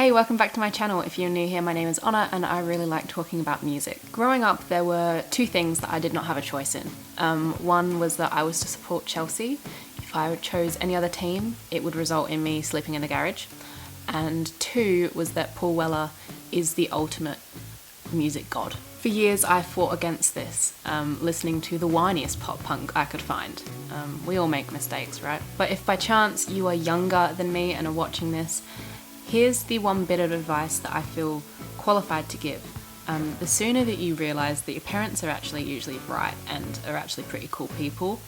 Hey, welcome back to my channel. If you're new here, my name is Anna and I really like talking about music. Growing up, there were two things that I did not have a choice in. One was that I was to support Chelsea. If I chose any other team, it would result in me sleeping in the garage. And two was that Paul Weller is the ultimate music god. For years I fought against this, listening to the whiniest pop punk I could find. We all make mistakes, right? But if by chance you are younger than me and are watching this, here's the one bit of advice that I feel qualified to give. The sooner that you realise that your parents are actually usually right and are actually pretty cool people,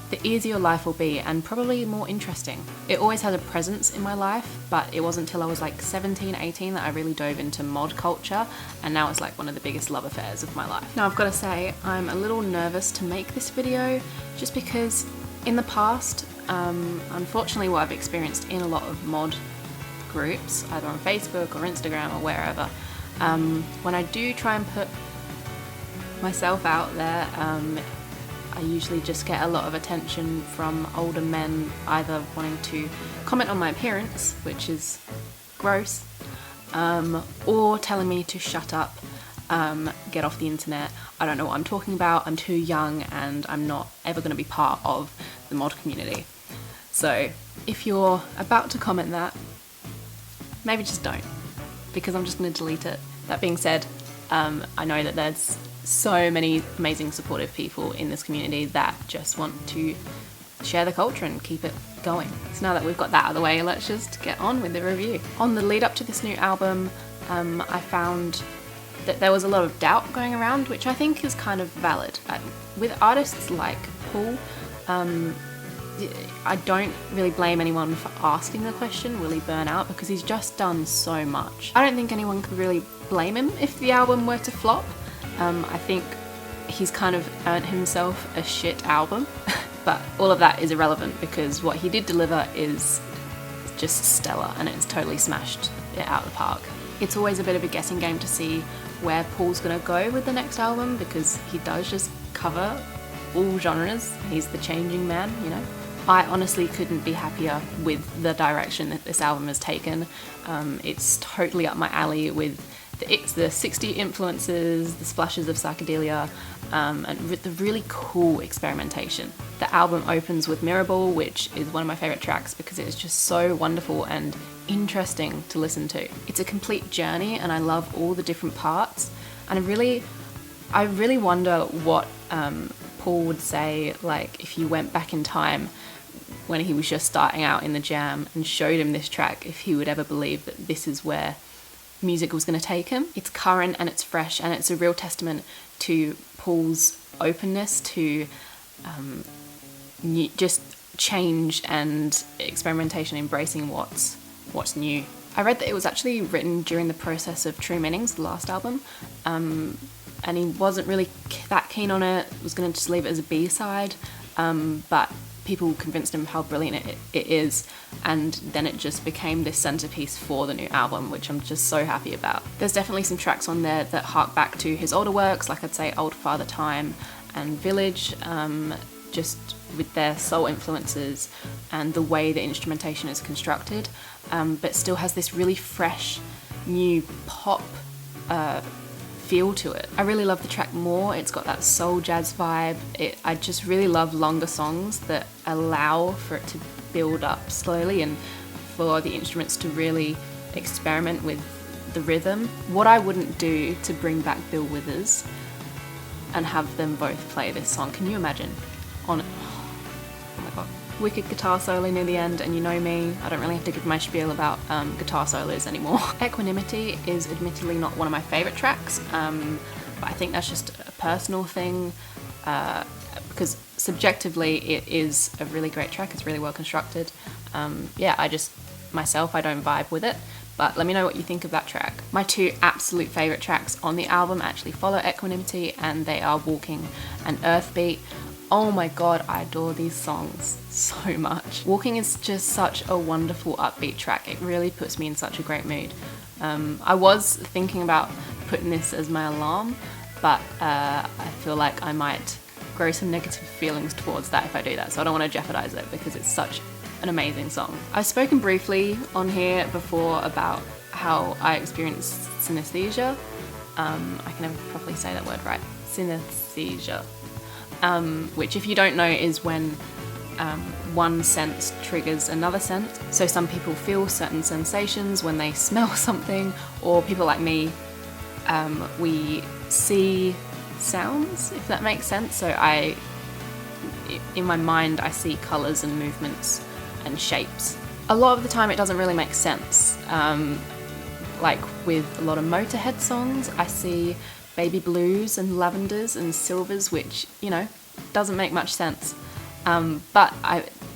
the easier life will be and probably more interesting. It always had a presence in my life, but it wasn't until I was like 17, 18 that I really dove into mod culture, and now it's like one of the biggest love affairs of my life. Now I've got to say, I'm a little nervous to make this video just because in the past, unfortunately what I've experienced in a lot of mod groups, either on Facebook or Instagram or wherever, when I do try and put myself out there, I usually just get a lot of attention from older men either wanting to comment on my appearance, which is gross, or telling me to shut up, get off the internet, I don't know what I'm talking about, I'm too young and I'm not ever going to be part of the mod community. So if you're about to comment that, maybe just don't, because I'm just going to delete it. That being said, I know that there's so many amazing supportive people in this community that just want to share the culture and keep it going. So now that we've got that out of the way, let's just get on with the review. On the lead up to this new album, I found that there was a lot of doubt going around, which I think is kind of valid. With artists like Paul, I don't really blame anyone for asking the question, will he burn out? Because he's just done so much. I don't think anyone could really blame him if the album were to flop. I think he's kind of earned himself a shit album, but all of that is irrelevant because what he did deliver is just stellar and it's totally smashed it out of the park. It's always a bit of a guessing game to see where Paul's gonna go with the next album because he does just cover all genres. He's the changing man, you know. I honestly couldn't be happier with the direction that this album has taken. It's totally up my alley with the 60 influences, the splashes of psychedelia, and the really cool experimentation. The album opens with Mirabelle, which is one of my favourite tracks because it is just so wonderful and interesting to listen to. It's a complete journey and I love all the different parts, and I really wonder what Paul would say, like if you went back in time when he was just starting out in the jam and showed him this track, if he would ever believe that this is where music was going to take him. It's current and it's fresh and it's a real testament to Paul's openness to just change and experimentation, embracing what's new. I read that it was actually written during the process of True Meanings, the last album, and he wasn't really that keen on it, was going to just leave it as a B-side, but people convinced him how brilliant it is, and then it just became this centerpiece for the new album, which I'm just so happy about. There's definitely some tracks on there that hark back to his older works, like I'd say Old Father Time and Village, just with their soul influences and the way the instrumentation is constructed, but still has this really fresh, new pop feel to it. I really love the track More. It's got that soul jazz vibe. I just really love longer songs that allow for it to build up slowly and for the instruments to really experiment with the rhythm. What I wouldn't do to bring back Bill Withers and have them both play this song. Can you imagine? Oh my god. Wicked guitar solo near the end, and you know me, I don't really have to give my spiel about guitar solos anymore. Equanimity is admittedly not one of my favourite tracks, but I think that's just a personal thing, because subjectively it is a really great track, it's really well constructed. Yeah, I don't vibe with it, but let me know what you think of that track. My two absolute favourite tracks on the album actually follow Equanimity, and they are Walking and Earthbeat. Oh my god, I adore these songs so much. Walking is just such a wonderful upbeat track. It really puts me in such a great mood. I was thinking about putting this as my alarm, but I feel like I might grow some negative feelings towards that if I do that, so I don't want to jeopardize it because it's such an amazing song. I've spoken briefly on here before about how I experience synesthesia. I can never properly say that word right. Synesthesia. Which, if you don't know, is when one sense triggers another sense. So some people feel certain sensations when they smell something, or people like me, we see sounds, if that makes sense. So in my mind, I see colours and movements and shapes. A lot of the time it doesn't really make sense. Like with a lot of Motorhead songs, I see baby blues and lavenders and silvers, which, doesn't make much sense. But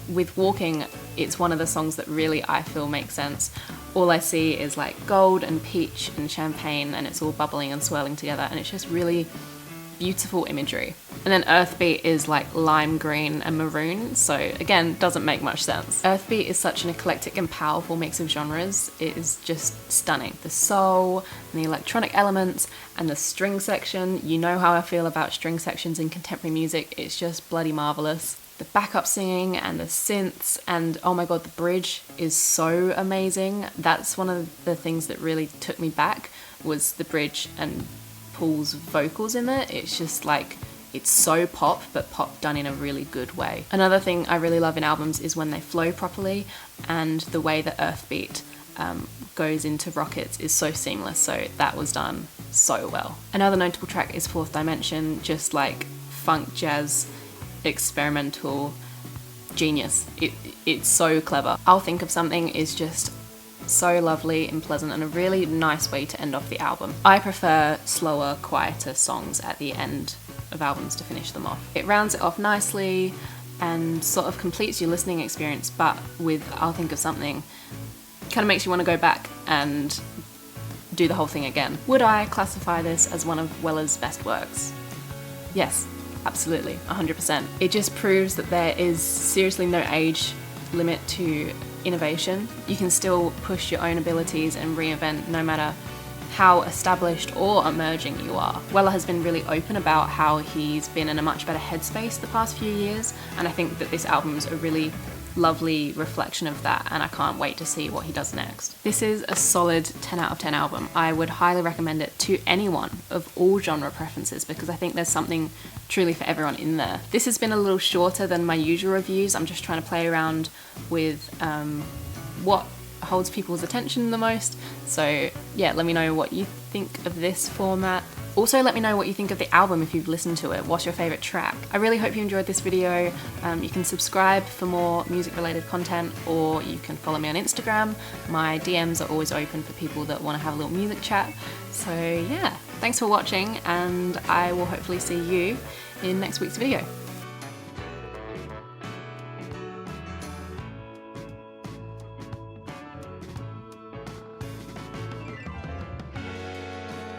with Walking, it's one of the songs that really I feel makes sense. All I see is like gold and peach and champagne, and it's all bubbling and swirling together, and it's just really beautiful imagery. And then Earthbeat is like lime green and maroon, so again, doesn't make much sense. Earthbeat is such an eclectic and powerful mix of genres. It is just stunning. The soul and the electronic elements and the string section, you know how I feel about string sections in contemporary music, it's just bloody marvellous. The backup singing and the synths, and oh my god, the bridge is so amazing. That's one of the things that really took me back, was the bridge and Paul's vocals in it. It's just like, it's so pop, but pop done in a really good way. Another thing I really love in albums is when they flow properly, and the way that Earthbeat goes into rockets is so seamless, so that was done so well. Another notable track is Fourth Dimension, just like funk, jazz, experimental genius. It's so clever. I'll Think of Something is just so lovely and pleasant, and a really nice way to end off the album. I prefer slower, quieter songs at the end of albums to finish them off. It rounds it off nicely and sort of completes your listening experience, but with I'll Think of Something, kind of makes you want to go back and do the whole thing again. Would I classify this as one of Weller's best works? Yes, absolutely, 100%. It just proves that there is seriously no age limit to innovation. You can still push your own abilities and reinvent no matter how established or emerging you are. Weller has been really open about how he's been in a much better headspace the past few years, and I think that this album is a really lovely reflection of that, and I can't wait to see what he does next. This is a solid 10 out of 10 album. I would highly recommend it to anyone of all genre preferences, because I think there's something truly for everyone in there. This has been a little shorter than my usual reviews. I'm just trying to play around with what holds people's attention the most. So yeah, let me know what you think of this format. Also, let me know what you think of the album if you've listened to it. What's your favourite track? I really hope you enjoyed this video. You can subscribe for more music-related content, or you can follow me on Instagram. My DMs are always open for people that want to have a little music chat. So yeah, thanks for watching, and I will hopefully see you in next week's video.